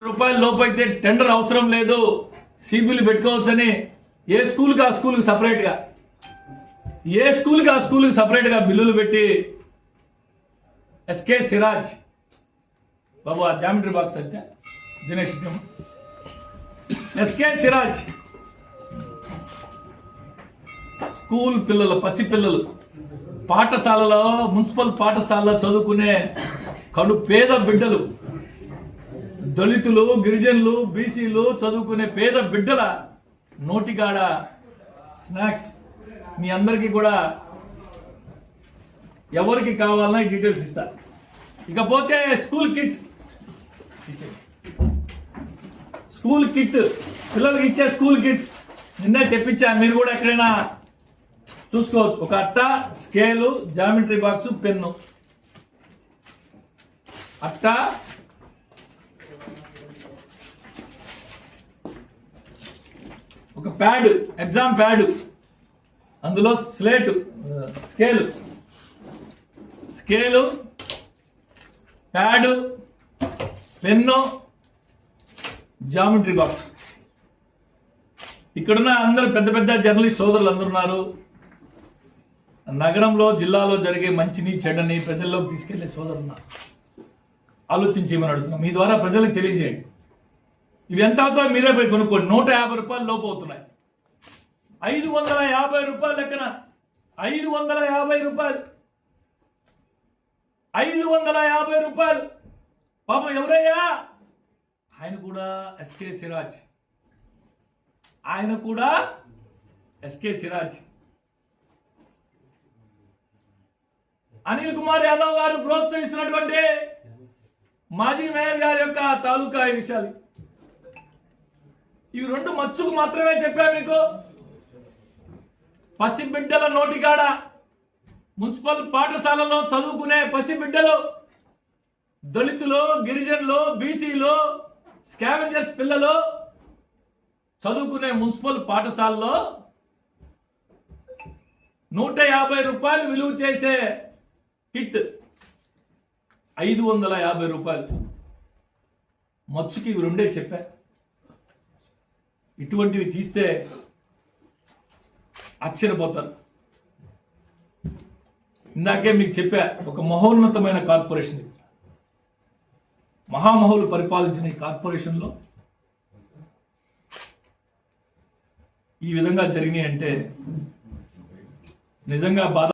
రూపాయల లోపు అయితే టెండర్ అవసరం లేదు, సిబిలు పెట్టుకోవచ్చని ఏ స్కూల్కి ఆ స్కూల్కి సపరేట్గా బిల్లులు పెట్టి ఎస్కే సిరాజ్ బాబు ఆ జామెట్రీ బాక్స్ అయితే దినేష్ ఎస్కే సిరాజ్ స్కూల్ పిల్లలు పసిపిల్లలు పాఠశాలలో మున్సిపల్ పాఠశాలలో చదువుకునే కడు పేద బిడ్డలు దళితులు గిరిజనులు బీసీలు చదువుకునే పేద బిడ్డల నోటికాడ స్నాక్స్ మీ అందరికీ కూడా ఎవరికి కావాలన్నా డీటెయిల్స్ ఇస్తా. ఇకపోతే స్కూల్ కిట్ పిల్లలకి ఇచ్చే స్కూల్ కిట్ నిన్నే తెప్పించా, మీరు కూడా ఎక్కడైనా చూసుకోవచ్చు. ఒక అట్ట, స్కేలు, జామెట్రీ బాక్స్, పెన్ను, అట్ట, ఒక ప్యాడ్, ఎగ్జామ్ ప్యాడ్, అందులో scale, pad, pen, geometry box. ఇక్కడున్న అందరు పెద్ద పెద్ద జర్నలిస్ట్ సోదరులు అందరున్నారు. నగరంలో జిల్లాలో జరిగే మంచిని చెడ్డని ప్రజల్లోకి తీసుకెళ్లే సోదరులు ఆలోచించి ఏమని అడుగుతున్నాం. మీ ద్వారా ప్రజలకు తెలియజేయండి. ఇవి ఎంత అవుతాయో మీరే పోయి కొనుక్కోండి. 150 రూపాయలు లోపు అవుతున్నాయి. 550 రూపాయలు లెక్కన 550 రూపాయలు 550 రూపాయలు. పాపం ఎవరయ్యా? ఆయన కూడా ఎస్కే సిరాజ్. అనిల్ కుమార్ యాదవ్ గారు ప్రోత్సహిస్తున్నటువంటి మాజీ మేయర్ గారి యొక్క తాలూకా విషయాలు ఇవి రెండు మచ్చుకు మాత్రమే చెప్పా మీకు. పసిబిడ్డల నోటికాడ మున్సిపల్ పాఠశాలలో చదువుకునే పసిబిడ్డలు, దళితులు, గిరిజనులు, బీసీలు, స్కావెంజర్స్ పిల్లలు చదువుకునే మున్సిపల్ పాఠశాలలో 150 రూపాయలు విలువ చేసే కిట్ 550 రూపాయలు. మచ్చుకి ఇవి రెండే చెప్పా. ఇటువంటివి తీస్తే ఆశ్చర్యపోతారు. ఇందాకే మీకు చెప్పా, ఒక మహోన్నతమైన కార్పొరేషన్, మహామహులు పరిపాలించిన ఈ కార్పొరేషన్లో ఈ విధంగా జరిగినాయి అంటే నిజంగా బాధ.